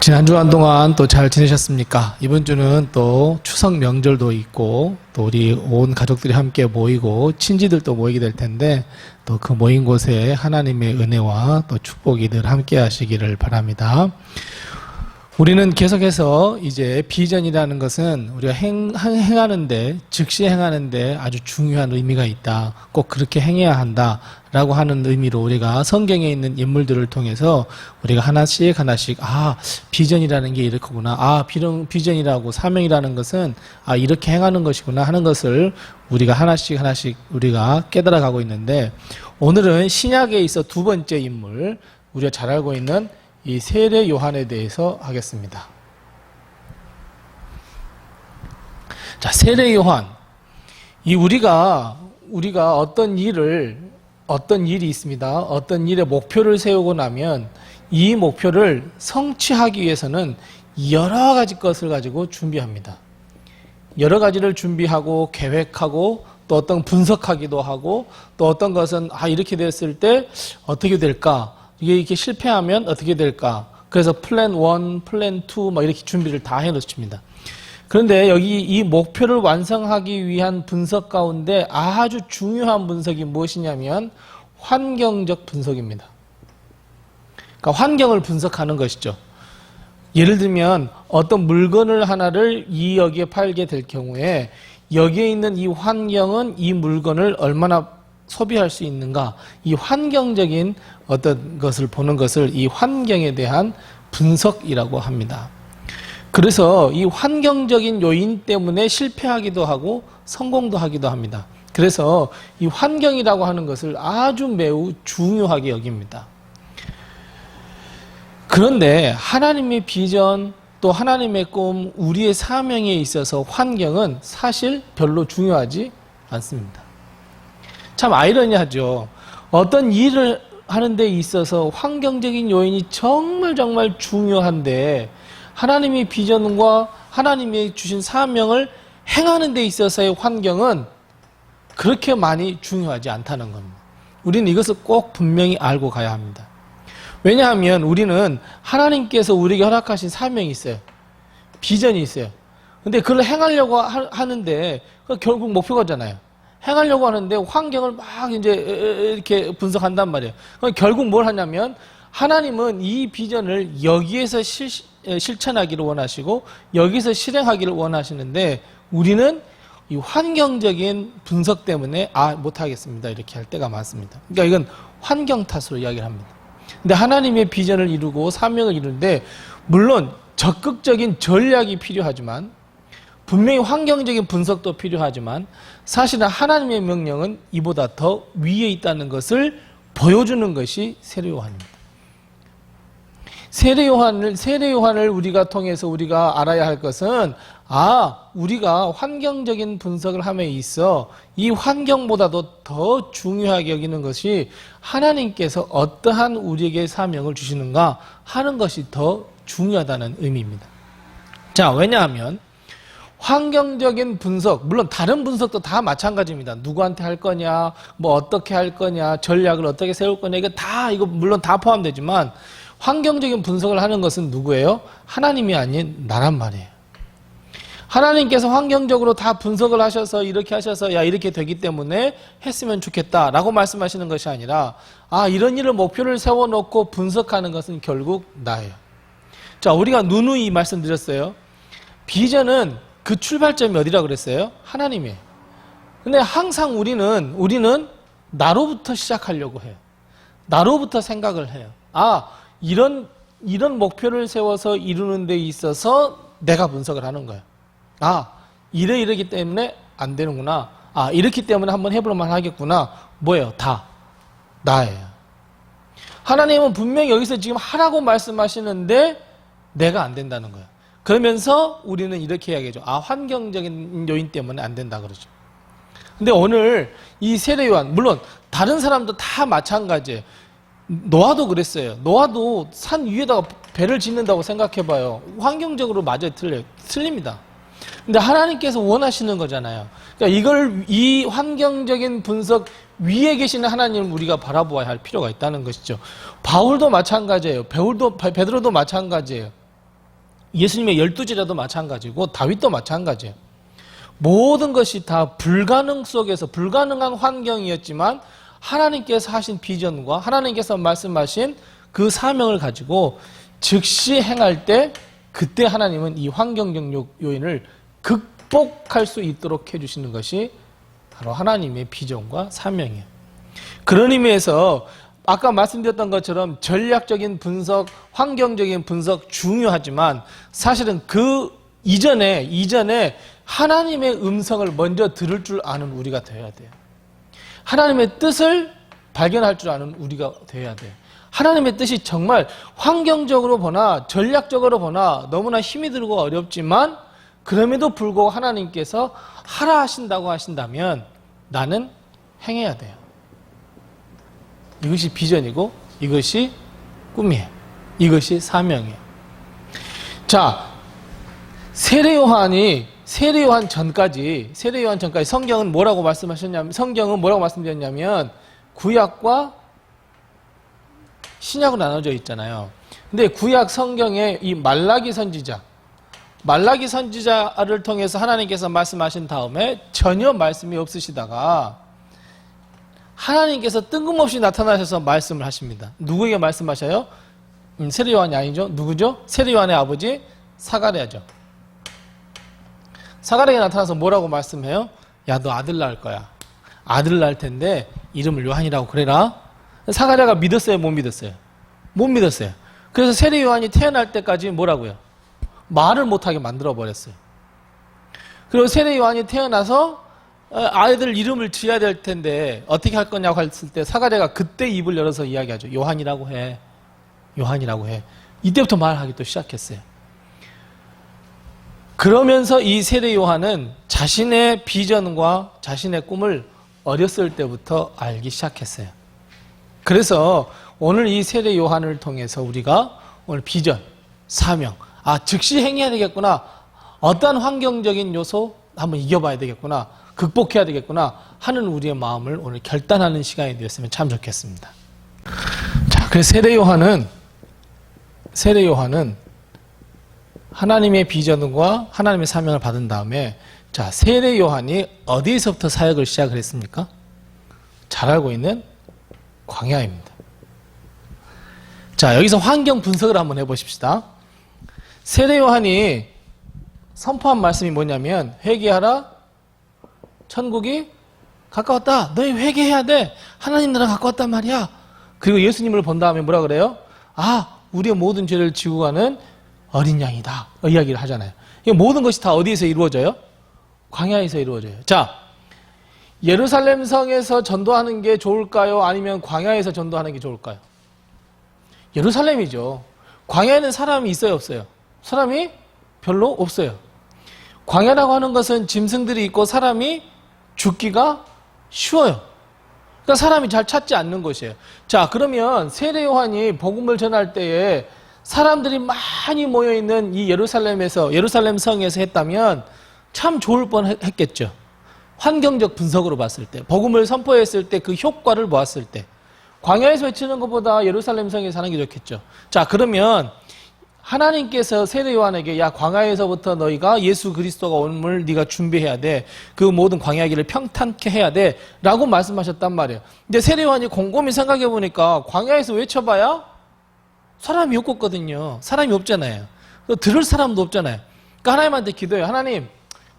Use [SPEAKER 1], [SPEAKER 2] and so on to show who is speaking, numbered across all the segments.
[SPEAKER 1] 지난 주간 동안 또 잘 지내셨습니까? 이번 주는 또 추석 명절도 있고 또 우리 온 가족들이 함께 모이고 친지들도 모이게 될 텐데 또 그 모인 곳에 하나님의 은혜와 또 축복이 늘 함께 하시기를 바랍니다. 우리는 계속해서 이제 비전이라는 것은 우리가 행하는데, 즉시 행하는데 아주 중요한 의미가 있다. 꼭 그렇게 행해야 한다. 라고 하는 의미로 우리가 성경에 있는 인물들을 통해서 우리가 하나씩 비전이라는 게 이렇구나. 비전이라고 사명이라는 것은 이렇게 행하는 것이구나 하는 것을 우리가 하나씩 우리가 깨달아가고 있는데, 오늘은 신약에 있어 두 번째 인물, 우리가 잘 알고 있는 이 세례 요한에 대해서 하겠습니다. 자, 세례 요한. 우리가 어떤 일이 있습니다. 어떤 일에 목표를 세우고 나면 이 목표를 성취하기 위해서는 여러 가지 것을 가지고 준비합니다. 여러 가지를 준비하고 계획하고 또 어떤 분석하기도 하고 또 어떤 것은 이렇게 됐을 때 어떻게 될까? 이게 이렇게 실패하면 어떻게 될까? 그래서 플랜 1, 플랜 2 이렇게 준비를 다 해놓습니다. 그런데 여기 이 목표를 완성하기 위한 분석 가운데 아주 중요한 분석이 무엇이냐면 환경적 분석입니다. 그러니까 환경을 분석하는 것이죠. 예를 들면 어떤 물건을 하나를 2억에 팔게 될 경우에 여기에 있는 이 환경은 이 물건을 얼마나 소비할 수 있는가, 이 환경적인 어떤 것을 보는 것을 이 환경에 대한 분석이라고 합니다. 그래서 이 환경적인 요인 때문에 실패하기도 하고 성공도 하기도 합니다. 그래서 이 환경이라고 하는 것을 아주 매우 중요하게 여깁니다. 그런데 하나님의 비전, 또 하나님의 꿈, 우리의 사명에 있어서 환경은 사실 별로 중요하지 않습니다. 참 아이러니하죠. 어떤 일을 하는 데 있어서 환경적인 요인이 정말 중요한데 하나님의 비전과 하나님이 주신 사명을 행하는 데 있어서의 환경은 그렇게 많이 중요하지 않다는 겁니다. 우리는 이것을 꼭 분명히 알고 가야 합니다. 왜냐하면 우리는 하나님께서 우리에게 허락하신 사명이 있어요. 비전이 있어요. 근데 그걸 행하려고 하는데 결국 목표가잖아요. 행하려고 하는데 환경을 막 이제 이렇게 분석한단 말이에요. 그럼 결국 뭘 하냐면 하나님은 이 비전을 여기에서 실천하기를 원하시고 여기서 실행하기를 원하시는데 우리는 이 환경적인 분석 때문에 못하겠습니다 이렇게 할 때가 많습니다. 그러니까 이건 환경 탓으로 이야기를 합니다. 근데 하나님의 비전을 이루고 사명을 이루는데 물론 적극적인 전략이 필요하지만 분명히 환경적인 분석도 필요하지만 사실은 하나님의 명령은 이보다 더 위에 있다는 것을 보여주는 것이 세례 요한입니다. 세례 요한을 우리가 통해서 우리가 알아야 할 것은 우리가 환경적인 분석을 함에 있어 이 환경보다도 더 중요하게 여기는 것이 하나님께서 어떠한 우리에게 사명을 주시는가 하는 것이 더 중요하다는 의미입니다. 자, 왜냐하면 환경적인 분석, 물론 다른 분석도 다 마찬가지입니다. 누구한테 할 거냐, 어떻게 할 거냐, 전략을 어떻게 세울 거냐, 이거 물론 다 포함되지만 환경적인 분석을 하는 것은 누구예요? 하나님이 아닌 나란 말이에요. 하나님께서 환경적으로 다 분석을 하셔서 이렇게 하셔서 이렇게 되기 때문에 했으면 좋겠다라고 말씀하시는 것이 아니라 이런 일을 목표를 세워놓고 분석하는 것은 결국 나예요. 자, 우리가 누누이 말씀드렸어요. 비전은 그 출발점이 어디라고 그랬어요? 하나님이에요. 근데 항상 우리는 나로부터 시작하려고 해요. 나로부터 생각을 해요. 이런 목표를 세워서 이루는 데 있어서 내가 분석을 하는 거예요. 이러기 때문에 안 되는구나. 이렇기 때문에 한번 해볼만 하겠구나. 뭐예요? 다 나예요. 하나님은 분명히 여기서 지금 하라고 말씀하시는데 내가 안 된다는 거예요. 그러면서 우리는 이렇게 이야기하죠. 환경적인 요인 때문에 안 된다 그러죠. 근데 오늘 이 세례 요한, 물론 다른 사람도 다 마찬가지예요. 노아도 그랬어요. 노아도 산 위에다가 배를 짓는다고 생각해봐요. 환경적으로 맞아요? 틀려요? 틀립니다. 근데 하나님께서 원하시는 거잖아요. 그러니까 이 환경적인 분석 위에 계시는 하나님을 우리가 바라보아야 할 필요가 있다는 것이죠. 바울도 마찬가지예요. 베드로도 마찬가지예요. 예수님의 12제자도 마찬가지고 다윗도 마찬가지예요. 모든 것이 다 불가능 속에서 불가능한 환경이었지만 하나님께서 하신 비전과 하나님께서 말씀하신 그 사명을 가지고 즉시 행할 때 그때 하나님은 이 환경적 요인을 극복할 수 있도록 해주시는 것이 바로 하나님의 비전과 사명이에요. 그런 의미에서 아까 말씀드렸던 것처럼 전략적인 분석, 환경적인 분석 중요하지만 사실은 그 이전에 하나님의 음성을 먼저 들을 줄 아는 우리가 되어야 돼요. 하나님의 뜻을 발견할 줄 아는 우리가 되어야 돼요. 하나님의 뜻이 정말 환경적으로 보나 전략적으로 보나 너무나 힘이 들고 어렵지만 그럼에도 불구하고 하나님께서 하라 하신다고 하신다면 나는 행해야 돼요. 이것이 비전이고 이것이 꿈이에요. 이것이 사명이에요. 자, 세례요한 전까지 성경은 뭐라고 말씀드렸냐면 구약과 신약으로 나눠져 있잖아요. 근데 구약 성경에 이 말라기 선지자를 통해서 하나님께서 말씀하신 다음에 전혀 말씀이 없으시다가 하나님께서 뜬금없이 나타나셔서 말씀을 하십니다. 누구에게 말씀하셔요? 세례요한이 아니죠. 누구죠? 세례요한의 아버지 사가랴죠. 사가랴에게 나타나서 뭐라고 말씀해요? 야, 너 아들 낳을 거야. 아들 낳을 텐데 이름을 요한이라고 그래라. 사가랴가 믿었어요? 못 믿었어요? 못 믿었어요. 그래서 세례요한이 태어날 때까지 뭐라고요? 말을 못하게 만들어버렸어요. 그리고 세례요한이 태어나서 아이들 이름을 지어야 될 텐데 어떻게 할 거냐고 했을 때 사가랴가 그때 입을 열어서 이야기하죠. 요한이라고 해. 요한이라고 해. 이때부터 말하기 또 시작했어요. 그러면서 이 세례 요한은 자신의 비전과 자신의 꿈을 어렸을 때부터 알기 시작했어요. 그래서 오늘 이 세례 요한을 통해서 우리가 오늘 비전, 사명, 즉시 행해야 되겠구나. 어떠한 환경적인 요소 한번 이겨봐야 되겠구나. 극복해야 되겠구나 하는 우리의 마음을 오늘 결단하는 시간이 되었으면 참 좋겠습니다. 자, 그래서 세례 요한은 하나님의 비전과 하나님의 사명을 받은 다음에 자, 세례 요한이 어디서부터 사역을 시작을 했습니까? 잘 알고 있는 광야입니다. 자, 여기서 환경 분석을 한번 해보십시다. 세례 요한이 선포한 말씀이 뭐냐면 회개하라, 천국이 가까웠다. 너희 회개해야 돼. 하나님 나라 가까웠단 말이야. 그리고 예수님을 본 다음에 뭐라 그래요? 우리의 모든 죄를 지고 가는 어린 양이다. 이야기를 하잖아요. 이 모든 것이 다 어디에서 이루어져요? 광야에서 이루어져요. 자, 예루살렘 성에서 전도하는 게 좋을까요? 아니면 광야에서 전도하는 게 좋을까요? 예루살렘이죠. 광야에는 사람이 있어요, 없어요? 사람이 별로 없어요. 광야라고 하는 것은 짐승들이 있고 사람이 죽기가 쉬워요. 그러니까 사람이 잘 찾지 않는 곳이에요. 자, 그러면 세례 요한이 복음을 전할 때에 사람들이 많이 모여있는 이 예루살렘 성에서 했다면 참 좋을 뻔했겠죠. 환경적 분석으로 봤을 때, 복음을 선포했을 때 그 효과를 보았을 때 광야에서 외치는 것보다 예루살렘 성에서 하는 게 좋겠죠. 자, 그러면 하나님께서 세례 요한에게 야, 광야에서부터 너희가 예수 그리스도가 오늘 네가 준비해야 돼. 그 모든 광야 길을 평탄케 해야 돼. 라고 말씀하셨단 말이에요. 근데 세례 요한이 곰곰이 생각해 보니까 광야에서 외쳐봐야 사람이 없거든요. 사람이 없잖아요. 들을 사람도 없잖아요. 그러니까 하나님한테 기도해요. 하나님,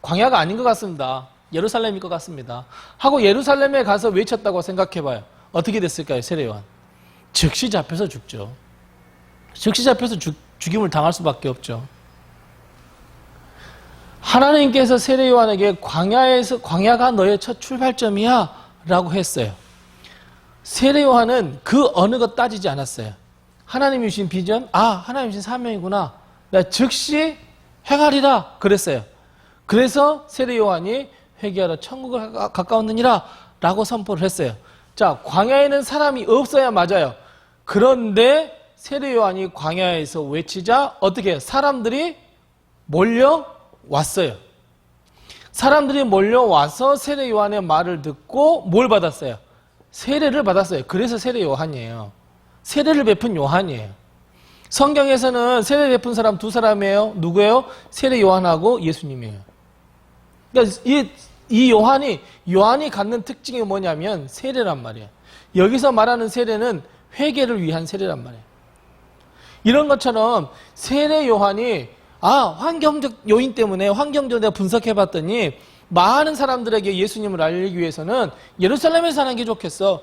[SPEAKER 1] 광야가 아닌 것 같습니다. 예루살렘일 것 같습니다. 하고 예루살렘에 가서 외쳤다고 생각해봐요. 어떻게 됐을까요, 세례 요한? 즉시 잡혀서 죽죠. 즉시 잡혀서 죽임을 당할 수밖에 없죠. 하나님께서 세례 요한에게 광야가 너의 첫 출발점이야 라고 했어요. 세례 요한은 그 어느 것 따지지 않았어요. 하나님이 주신 비전, 하나님이 주신 사명이구나. 나 즉시 행하리라 그랬어요. 그래서 세례 요한이 회개하라 천국을 가까웠느니라 라고 선포를 했어요. 자, 광야에는 사람이 없어야 맞아요. 그런데 세례 요한이 광야에서 외치자 어떻게 해요? 사람들이 몰려왔어요. 사람들이 몰려와서 세례 요한의 말을 듣고 뭘 받았어요? 세례를 받았어요. 그래서 세례 요한이에요. 세례를 베푼 요한이에요. 성경에서는 세례 베푼 사람 두 사람이에요. 누구예요? 세례 요한하고 예수님이에요. 그러니까 이 요한이 갖는 특징이 뭐냐면 세례란 말이에요. 여기서 말하는 세례는 회개를 위한 세례란 말이에요. 이런 것처럼 세례 요한이 환경적 요인 때문에 환경적으로 내가 분석해봤더니 많은 사람들에게 예수님을 알리기 위해서는 예루살렘에 사는 게 좋겠어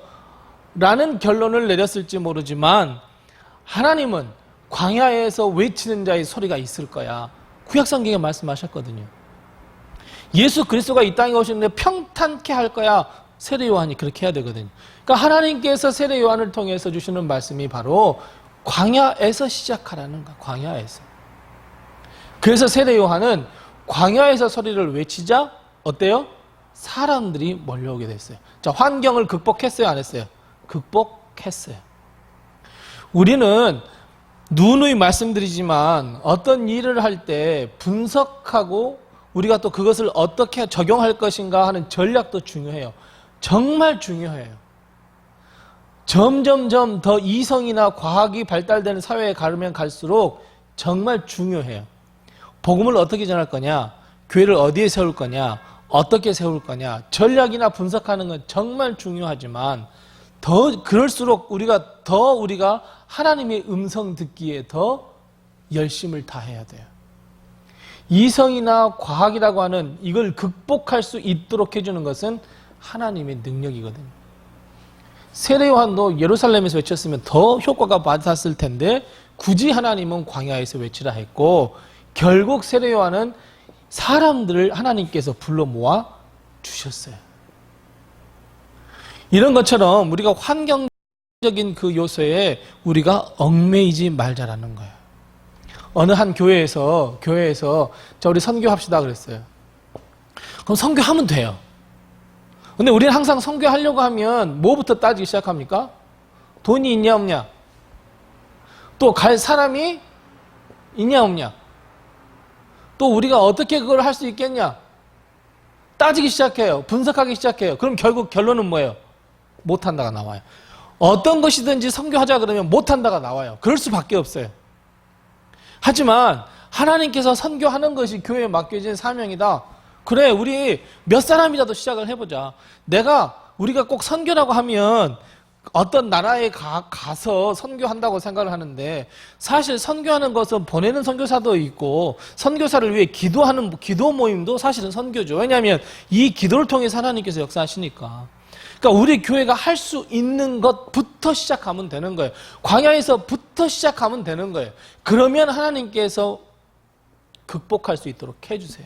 [SPEAKER 1] 라는 결론을 내렸을지 모르지만 하나님은 광야에서 외치는 자의 소리가 있을 거야. 구약성경에 말씀하셨거든요. 예수 그리스도가 이 땅에 오시는데 평탄케 할 거야. 세례 요한이 그렇게 해야 되거든요. 그러니까 하나님께서 세례 요한을 통해서 주시는 말씀이 바로 광야에서 시작하라는 거야. 광야에서. 그래서 세례 요한은 광야에서 소리를 외치자 어때요? 사람들이 몰려오게 됐어요. 자, 환경을 극복했어요? 안 했어요? 극복했어요. 우리는 누누이 말씀드리지만 어떤 일을 할 때 분석하고 우리가 또 그것을 어떻게 적용할 것인가 하는 전략도 중요해요. 정말 중요해요. 점점점 더 이성이나 과학이 발달되는 사회에 가면 갈수록 정말 중요해요. 복음을 어떻게 전할 거냐, 교회를 어디에 세울 거냐, 어떻게 세울 거냐, 전략이나 분석하는 건 정말 중요하지만 더 그럴수록 우리가 하나님의 음성 듣기에 더 열심을 다해야 돼요. 이성이나 과학이라고 하는 이걸 극복할 수 있도록 해주는 것은 하나님의 능력이거든요. 세례 요한도 예루살렘에서 외쳤으면 더 효과가 받았을 텐데 굳이 하나님은 광야에서 외치라 했고 결국 세례 요한은 사람들을 하나님께서 불러 모아 주셨어요. 이런 것처럼 우리가 환경적인 그 요소에 우리가 얽매이지 말자라는 거예요. 어느 한 교회에서 자 우리 선교합시다 그랬어요. 그럼 선교하면 돼요. 근데 우리는 항상 선교하려고 하면 뭐부터 따지기 시작합니까? 돈이 있냐 없냐? 또 갈 사람이 있냐 없냐? 또 우리가 어떻게 그걸 할 수 있겠냐? 따지기 시작해요. 분석하기 시작해요. 그럼 결국 결론은 뭐예요? 못한다가 나와요. 어떤 것이든지 선교하자 그러면 못한다가 나와요. 그럴 수밖에 없어요. 하지만 하나님께서 선교하는 것이 교회에 맡겨진 사명이다. 그래, 우리 몇 사람이라도 시작을 해보자. 우리가 꼭 선교라고 하면 어떤 나라에 가서 선교한다고 생각을 하는데 사실 선교하는 것은 보내는 선교사도 있고 선교사를 위해 기도하는 기도 모임도 사실은 선교죠. 왜냐하면 이 기도를 통해서 하나님께서 역사하시니까. 그러니까 우리 교회가 할 수 있는 것부터 시작하면 되는 거예요. 광야에서부터 시작하면 되는 거예요. 그러면 하나님께서 극복할 수 있도록 해주세요.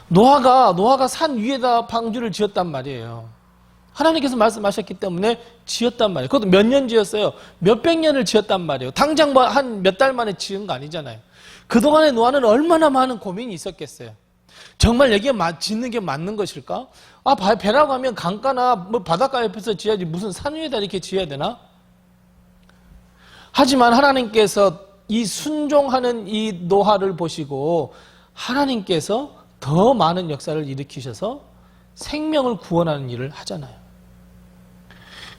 [SPEAKER 1] 노아가 산 위에다 방주를 지었단 말이에요. 하나님께서 말씀하셨기 때문에 지었단 말이에요. 그것도 몇 년 지었어요? 몇백 년을 지었단 말이에요. 당장 한 몇 달 만에 지은 거 아니잖아요. 그동안에 노아는 얼마나 많은 고민이 있었겠어요. 정말 여기에 짓는 게 맞는 것일까? 배라고 하면 강가나 바닷가 옆에서 지어야지 무슨 산 위에다 이렇게 지어야 되나? 하지만 하나님께서 이 순종하는 이 노아를 보시고 하나님께서 더 많은 역사를 일으키셔서 생명을 구원하는 일을 하잖아요.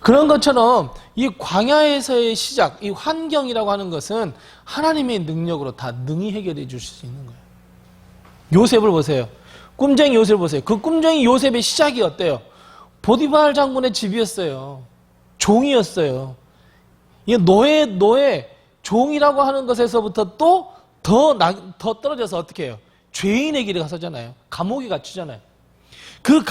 [SPEAKER 1] 그런 것처럼 이 광야에서의 시작, 이 환경이라고 하는 것은 하나님의 능력으로 다 능히 해결해 주실 수 있는 거예요. 요셉을 보세요. 꿈쟁이 요셉을 보세요. 그 꿈쟁이 요셉의 시작이 어때요? 보디발 장군의 집이었어요. 종이었어요. 이 노예, 종이라고 하는 것에서부터 또 더 떨어져서 어떻게 해요? 죄인의 길에 가서잖아요. 감옥에 갇히잖아요. 그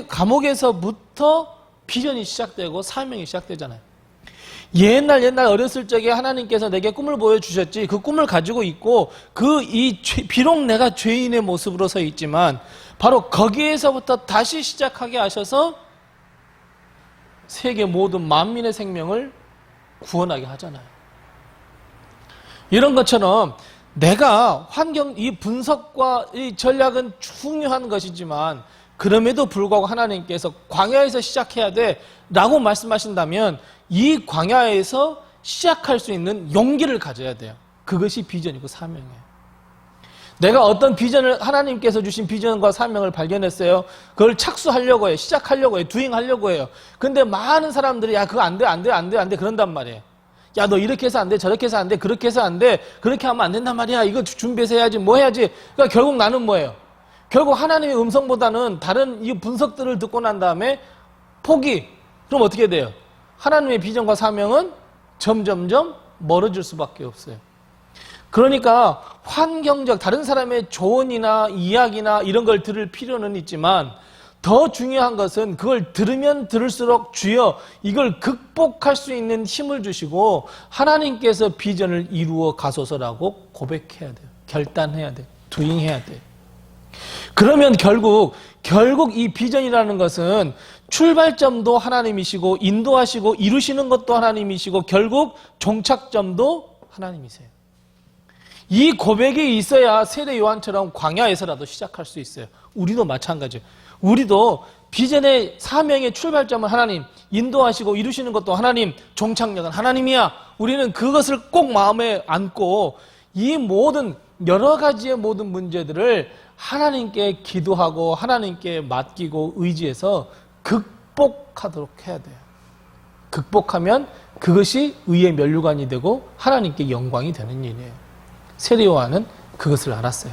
[SPEAKER 1] 감옥에서부터 비전이 시작되고 사명이 시작되잖아요. 옛날 어렸을 적에 하나님께서 내게 꿈을 보여주셨지 그 꿈을 가지고 있고 비록 내가 죄인의 모습으로 서 있지만 바로 거기에서부터 다시 시작하게 하셔서 세계 모든 만민의 생명을 구원하게 하잖아요. 이런 것처럼 내가 이 분석과 이 전략은 중요한 것이지만 그럼에도 불구하고 하나님께서 광야에서 시작해야 돼 라고 말씀하신다면 이 광야에서 시작할 수 있는 용기를 가져야 돼요. 그것이 비전이고 사명이에요. 내가 어떤 비전을 하나님께서 주신 비전과 사명을 발견했어요. 그걸 착수하려고 해요. 시작하려고 해요. 두행하려고 해요. 근데 많은 사람들이 그거 안 돼 그런단 말이에요. 야, 너 이렇게 해서 안 돼, 저렇게 해서 안 돼, 그렇게 해서 안 돼, 그렇게 하면 안 된단 말이야. 이거 준비해서 해야지, 뭐 해야지. 그러니까 결국 나는 뭐예요? 결국 하나님의 음성보다는 다른 이 분석들을 듣고 난 다음에 포기. 그럼 어떻게 돼요? 하나님의 비전과 사명은 점점점 멀어질 수밖에 없어요. 그러니까 환경적 다른 사람의 조언이나 이야기나 이런 걸 들을 필요는 있지만 더 중요한 것은 그걸 들으면 들을수록 주여 이걸 극복할 수 있는 힘을 주시고 하나님께서 비전을 이루어 가소서라고 고백해야 돼요. 결단해야 돼요. 투잉해야 돼요. 그러면 결국 이 비전이라는 것은 출발점도 하나님이시고 인도하시고 이루시는 것도 하나님이시고 결국 종착점도 하나님이세요. 이 고백이 있어야 세례 요한처럼 광야에서라도 시작할 수 있어요. 우리도 마찬가지예요. 우리도 비전의 사명의 출발점은 하나님, 인도하시고 이루시는 것도 하나님, 종착역은 하나님이야. 우리는 그것을 꼭 마음에 안고 이 모든 여러 가지의 모든 문제들을 하나님께 기도하고 하나님께 맡기고 의지해서 극복하도록 해야 돼요. 극복하면 그것이 의의 면류관이 되고 하나님께 영광이 되는 일이에요. 세례 요한은 그것을 알았어요.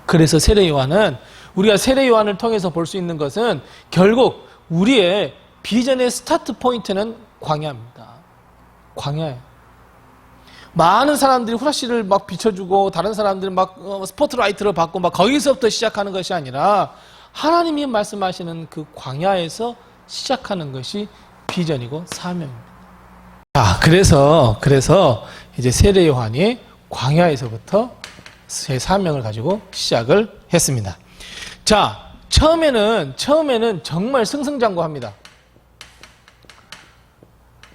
[SPEAKER 1] 그래서 세례 요한은 우리가 세례 요한을 통해서 볼 수 있는 것은 결국 우리의 비전의 스타트 포인트는 광야입니다. 광야예요. 많은 사람들이 후라시를 막 비춰주고 다른 사람들은 막 스포트라이트를 받고 막 거기서부터 시작하는 것이 아니라 하나님이 말씀하시는 그 광야에서 시작하는 것이 비전이고 사명입니다. 자, 그래서 이제 세례 요한이 광야에서부터 제 사명을 가지고 시작을 했습니다. 자, 처음에는 정말 승승장구합니다.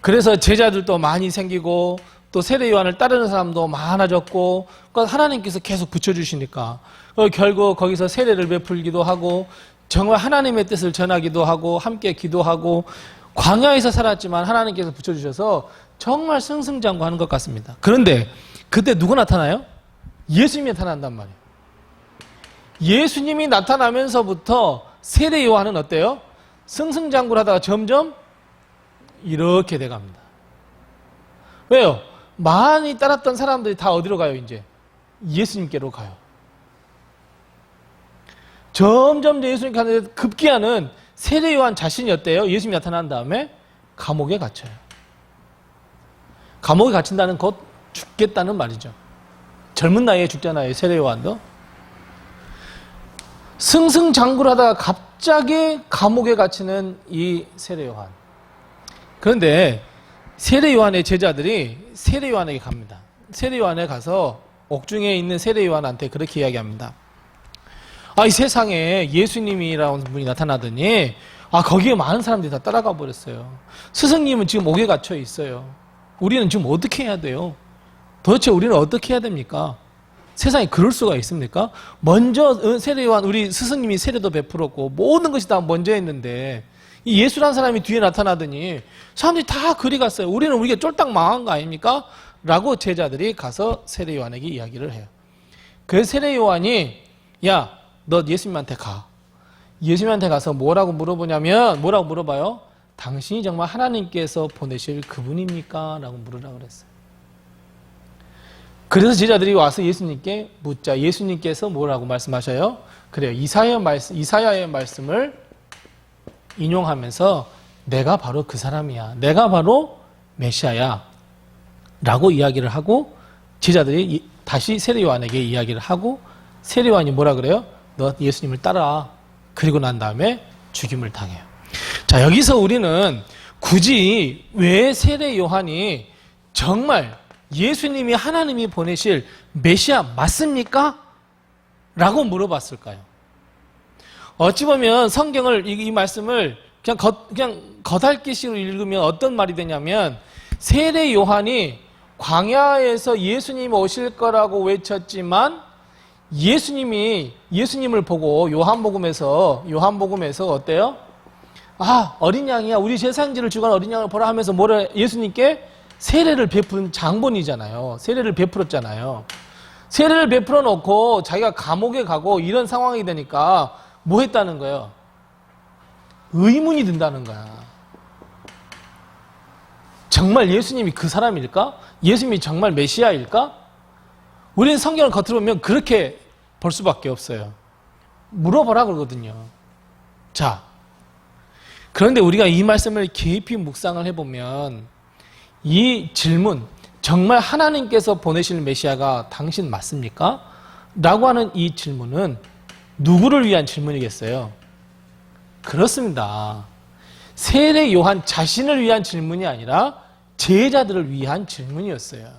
[SPEAKER 1] 그래서 제자들도 많이 생기고 또 세례 요한을 따르는 사람도 많아졌고 그러니까 하나님께서 계속 붙여주시니까 결국 거기서 세례를 베풀기도 하고 정말 하나님의 뜻을 전하기도 하고 함께 기도하고 광야에서 살았지만 하나님께서 붙여주셔서 정말 승승장구하는 것 같습니다. 그런데 그때 누가 나타나요? 예수님이 나타난단 말이에요. 예수님이 나타나면서부터 세례 요한은 어때요? 승승장구를 하다가 점점 이렇게 돼갑니다. 왜요? 많이 따랐던 사람들이 다 어디로 가요, 이제? 예수님께로 가요. 점점 예수님께 가는데 급기야는 세례 요한 자신이 어때요? 예수님이 나타난 다음에 감옥에 갇혀요. 감옥에 갇힌다는 곧 죽겠다는 말이죠. 젊은 나이에 죽잖아요, 세례 요한도. 승승장구를 하다가 갑자기 감옥에 갇히는 이 세례 요한. 그런데 세례 요한의 제자들이 세례 요한에게 갑니다. 세례 요한에 가서 옥중에 있는 세례 요한한테 그렇게 이야기합니다. 이 세상에 예수님이라는 분이 나타나더니 거기에 많은 사람들이 다 따라가 버렸어요. 스승님은 지금 옥에 갇혀 있어요. 우리는 지금 어떻게 해야 돼요? 도대체 우리는 어떻게 해야 됩니까? 세상에 그럴 수가 있습니까? 먼저 세례 요한 우리 스승님이 세례도 베풀었고 모든 것이 다 먼저 했는데 이 예수라는 사람이 뒤에 나타나더니 사람들이 다 그리 갔어요. 우리가 쫄딱 망한 거 아닙니까? 라고 제자들이 가서 세례 요한에게 이야기를 해요. 그래서 세례 요한이 야, 너 예수님한테 가. 예수님한테 가서 뭐라고 물어봐요? 당신이 정말 하나님께서 보내실 그분입니까? 라고 물으라고 그랬어요. 그래서 제자들이 와서 예수님께 묻자. 예수님께서 뭐라고 말씀하셔요? 그래요. 이사야의 말씀을 인용하면서 내가 바로 그 사람이야. 내가 바로 메시아야. 라고 이야기를 하고 제자들이 다시 세례 요한에게 이야기를 하고 세례 요한이 뭐라 그래요? 너 예수님을 따라. 그리고 난 다음에 죽임을 당해요. 자, 여기서 우리는 굳이 왜 세례 요한이 정말 예수님이 하나님이 보내실 메시아 맞습니까? 라고 물어봤을까요? 어찌 보면 성경을 이 말씀을 그냥 겉핥기식으로 읽으면 어떤 말이 되냐면 세례 요한이 광야에서 예수님이 오실 거라고 외쳤지만 예수님을 보고 요한복음에서 어때요? 어린 양이야. 우리 제사장지를 주관 어린 양을 보라 하면서 예수님께 세례를 베푼 장본이잖아요. 세례를 베풀었잖아요. 세례를 베풀어 놓고 자기가 감옥에 가고 이런 상황이 되니까 뭐 했다는 거예요? 의문이 든다는 거야. 정말 예수님이 그 사람일까? 예수님이 정말 메시아일까? 우리는 성경을 겉으로 보면 그렇게 볼 수밖에 없어요. 물어보라 그러거든요. 자, 그런데 우리가 이 말씀을 깊이 묵상을 해보면 이 질문, 정말 하나님께서 보내실 메시아가 당신 맞습니까? 라고 하는 이 질문은 누구를 위한 질문이겠어요? 그렇습니다. 세례 요한 자신을 위한 질문이 아니라 제자들을 위한 질문이었어요.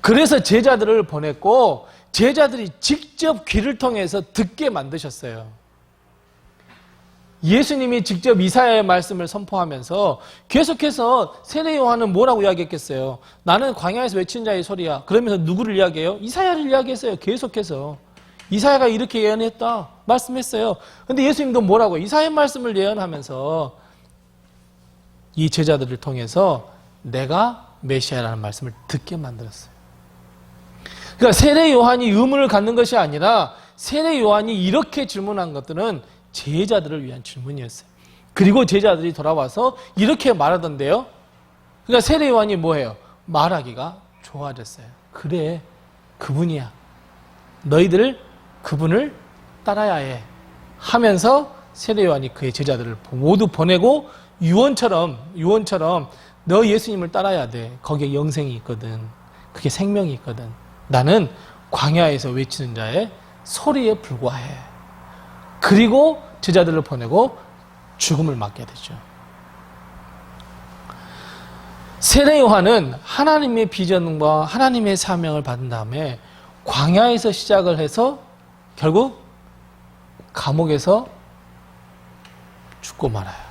[SPEAKER 1] 그래서 제자들을 보냈고 제자들이 직접 귀를 통해서 듣게 만드셨어요. 예수님이 직접 이사야의 말씀을 선포하면서 계속해서 세례 요한은 뭐라고 이야기했겠어요? 나는 광야에서 외친 자의 소리야. 그러면서 누구를 이야기해요? 이사야를 이야기했어요. 계속해서. 이사야가 이렇게 예언했다 말씀했어요. 근데 예수님도 뭐라고 이사야의 말씀을 예언하면서 이 제자들을 통해서 내가 메시아라는 말씀을 듣게 만들었어요. 그러니까 세례 요한이 의문을 갖는 것이 아니라 세례 요한이 이렇게 질문한 것들은 제자들을 위한 질문이었어요. 그리고 제자들이 돌아와서 이렇게 말하던데요. 그러니까 세례 요한이 뭐예요? 말하기가 좋아졌어요. 그래, 그분이야. 너희들 그분을 따라야 해. 하면서 세례 요한이 그의 제자들을 모두 보내고 유언처럼 너 예수님을 따라야 돼. 거기에 영생이 있거든. 그게 생명이 있거든. 나는 광야에서 외치는 자의 소리에 불과해. 그리고 제자들을 보내고 죽음을 맞게 되죠. 세례 요한은 하나님의 비전과 하나님의 사명을 받은 다음에 광야에서 시작을 해서 결국 감옥에서 죽고 말아요.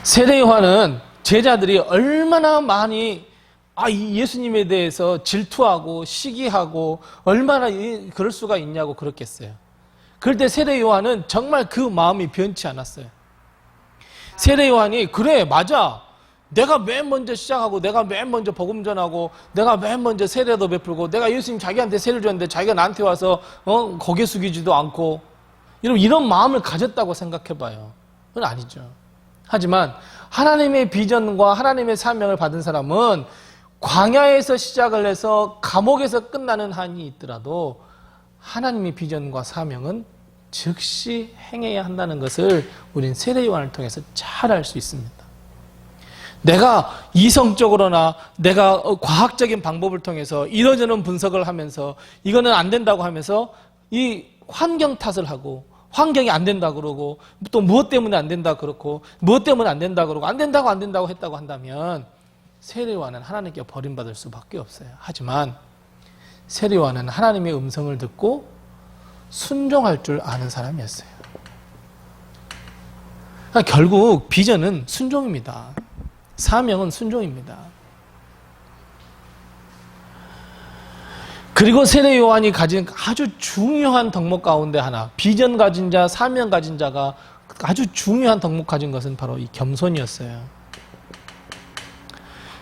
[SPEAKER 1] 세례 요한은 제자들이 얼마나 많이 이 예수님에 대해서 질투하고 시기하고 얼마나 그럴 수가 있냐고 그랬겠어요. 그럴 때 세례 요한은 정말 그 마음이 변치 않았어요. 세례 요한이 그래 맞아. 내가 맨 먼저 시작하고 내가 맨 먼저 복음 전하고 내가 맨 먼저 세례도 베풀고 내가 예수님 자기한테 세례를 줬는데 자기가 나한테 와서 고개 숙이지도 않고 이런 마음을 가졌다고 생각해봐요. 그건 아니죠. 하지만 하나님의 비전과 하나님의 사명을 받은 사람은 광야에서 시작을 해서 감옥에서 끝나는 한이 있더라도 하나님의 비전과 사명은 즉시 행해야 한다는 것을 우린 세례 요한을 통해서 잘 알 수 있습니다. 내가 이성적으로나 내가 과학적인 방법을 통해서 이러저런 분석을 하면서 이거는 안 된다고 하면서 이 환경 탓을 하고 환경이 안 된다 그러고 또 무엇 때문에 안 된다 그렇고 무엇 때문에 안 된다 그러고 안 된다고 했다고 한다면 세례 요한은 하나님께 버림받을 수밖에 없어요. 하지만 세례 요한은 하나님의 음성을 듣고 순종할 줄 아는 사람이었어요. 그러니까 결국 비전은 순종입니다. 사명은 순종입니다. 그리고 세례 요한이 가진 아주 중요한 덕목 가운데 하나, 비전 가진 자, 사명 가진 자가 아주 중요한 덕목 가진 것은 바로 이 겸손이었어요.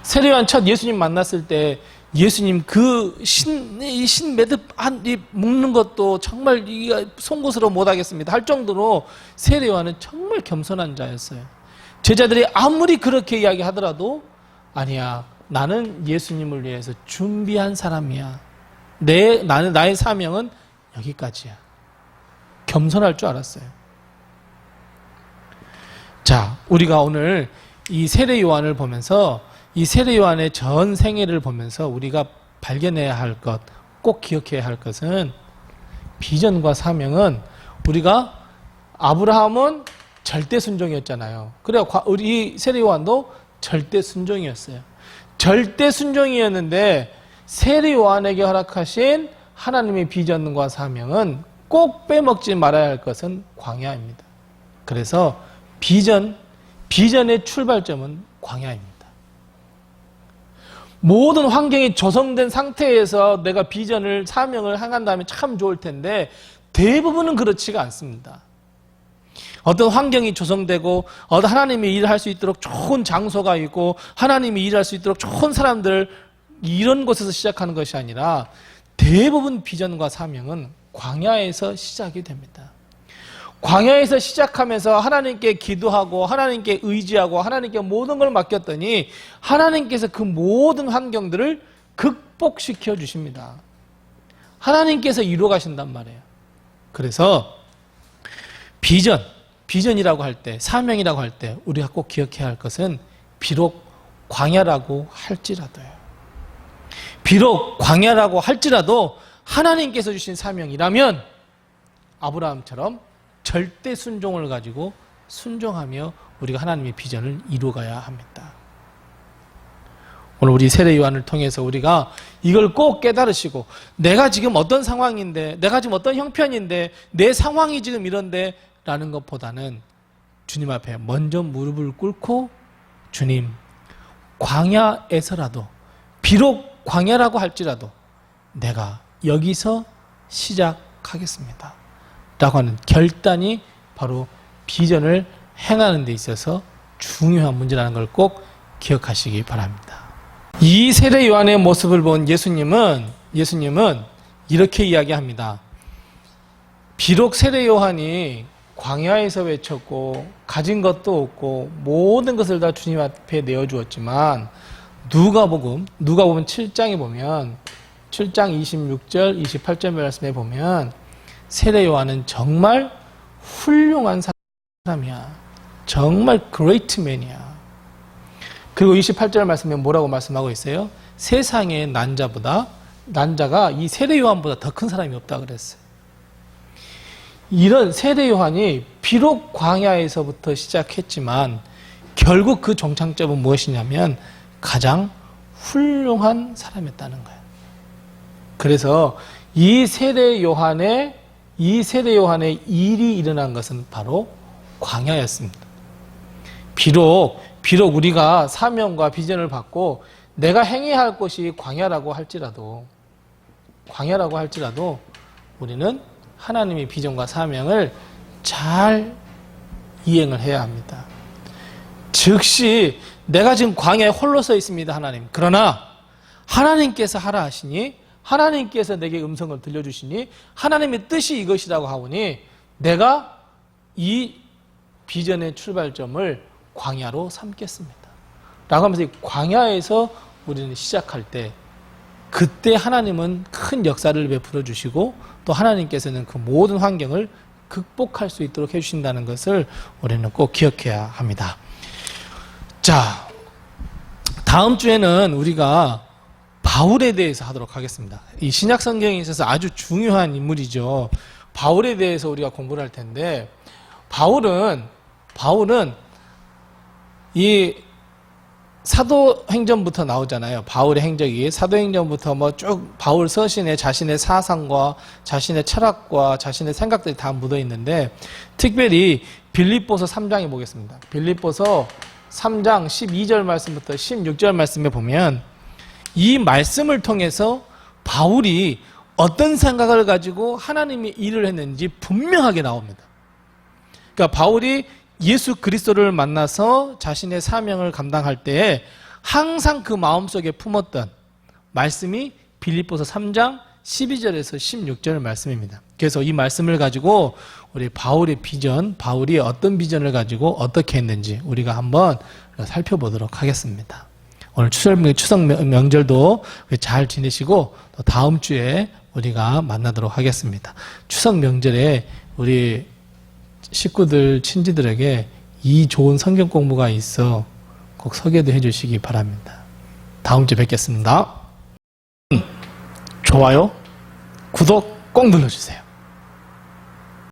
[SPEAKER 1] 세례 요한 첫 예수님 만났을 때 예수님 그 신 매듭 묶는 것도 정말 송곳으로 못하겠습니다 할 정도로 세례 요한은 정말 겸손한 자였어요. 제자들이 아무리 그렇게 이야기하더라도 아니야, 나는 예수님을 위해서 준비한 사람이야. 나의 사명은 여기까지야. 겸손할 줄 알았어요. 자, 우리가 오늘 이 세례 요한을 보면서 이 세례 요한의 전 생애를 보면서 우리가 발견해야 할 것, 꼭 기억해야 할 것은 비전과 사명은 우리가 아브라함은 절대 순종이었잖아요. 그래 우리 세례 요한도 절대 순종이었어요. 절대 순종이었는데 세례 요한에게 허락하신 하나님의 비전과 사명은 꼭 빼먹지 말아야 할 것은 광야입니다. 그래서 비전의 출발점은 광야입니다. 모든 환경이 조성된 상태에서 내가 비전을, 사명을 향한다면 참 좋을 텐데 대부분은 그렇지가 않습니다. 어떤 환경이 조성되고 하나님이 일을 할 수 있도록 좋은 장소가 있고 하나님이 일할 수 있도록 좋은 사람들, 이런 곳에서 시작하는 것이 아니라 대부분 비전과 사명은 광야에서 시작이 됩니다. 광야에서 시작하면서 하나님께 기도하고 하나님께 의지하고 하나님께 모든 걸 맡겼더니 하나님께서 그 모든 환경들을 극복시켜 주십니다. 하나님께서 이루어 가신단 말이에요. 그래서 비전이라고 할 때, 사명이라고 할 때 우리가 꼭 기억해야 할 것은 비록 광야라고 할지라도요. 비록 광야라고 할지라도 하나님께서 주신 사명이라면 아브라함처럼 절대 순종을 가지고 순종하며 우리가 하나님의 비전을 이루어가야 합니다. 오늘 우리 세례 요한을 통해서 우리가 이걸 꼭 깨달으시고, 내가 지금 어떤 상황인데, 내가 지금 어떤 형편인데, 내 상황이 지금 이런데 라는 것보다는 주님 앞에 먼저 무릎을 꿇고, 주님, 광야에서라도, 비록 광야라고 할지라도 내가 여기서 시작하겠습니다 라고 하는 결단이 바로 비전을 행하는 데 있어서 중요한 문제라는 걸 꼭 기억하시기 바랍니다. 이 세례 요한의 모습을 본 예수님은 이렇게 이야기합니다. 비록 세례 요한이 광야에서 외쳤고 가진 것도 없고 모든 것을 다 주님 앞에 내어주었지만 누가복음 7장에 보면 7장 26절 28절 말씀에 보면 세례 요한은 정말 훌륭한 사람이야. 정말 great man이야. 그리고 28절 말씀에 뭐라고 말씀하고 있어요? 세상의 난자가 이 세례 요한보다 더 큰 사람이 없다 그랬어요. 이런 세례 요한이 비록 광야에서부터 시작했지만 결국 그 정착점은 무엇이냐면 가장 훌륭한 사람이었다는 거예요. 그래서 이 세례 요한의 일이 일어난 것은 바로 광야였습니다. 비록 우리가 사명과 비전을 받고 내가 행해야 할 것이 광야라고 할지라도 우리는 하나님의 비전과 사명을 잘 이행을 해야 합니다. 즉시 내가 지금 광야에 홀로 서 있습니다, 하나님. 그러나 하나님께서 하라 하시니, 하나님께서 내게 음성을 들려주시니, 하나님의 뜻이 이것이라고 하오니 내가 이 비전의 출발점을 광야로 삼겠습니다 라고 하면서 이 광야에서 우리는 시작할 때, 그때 하나님은 큰 역사를 베풀어 주시고 또 하나님께서는 그 모든 환경을 극복할 수 있도록 해주신다는 것을 우리는 꼭 기억해야 합니다. 자, 다음 주에는 우리가 바울에 대해서 하도록 하겠습니다. 이 신약 성경에 있어서 아주 중요한 인물이죠. 바울에 대해서 우리가 공부를 할 텐데, 바울은 이 사도행전부터 나오잖아요. 바울의 행적이 사도행전부터 뭐 쭉 바울 서신에 자신의 사상과 자신의 철학과 자신의 생각들이 다 묻어 있는데, 특별히 빌립보서 3장에 보겠습니다. 빌립보서 3장 12절 말씀부터 16절 말씀에 보면 이 말씀을 통해서 바울이 어떤 생각을 가지고 하나님의 일을 했는지 분명하게 나옵니다. 그러니까 바울이 예수 그리스도를 만나서 자신의 사명을 감당할 때에 항상 그 마음속에 품었던 말씀이 빌립보서 3장 12절에서 16절 말씀입니다. 그래서 이 말씀을 가지고 우리 바울의 비전, 바울이 어떤 비전을 가지고 어떻게 했는지 우리가 한번 살펴보도록 하겠습니다. 오늘 추석 명절도 잘 지내시고 또 다음 주에 우리가 만나도록 하겠습니다. 추석 명절에 우리 식구들, 친지들에게 이 좋은 성경 공부가 있어 꼭 소개도 해주시기 바랍니다. 다음 주에 뵙겠습니다. 좋아요, 구독 꼭 눌러주세요.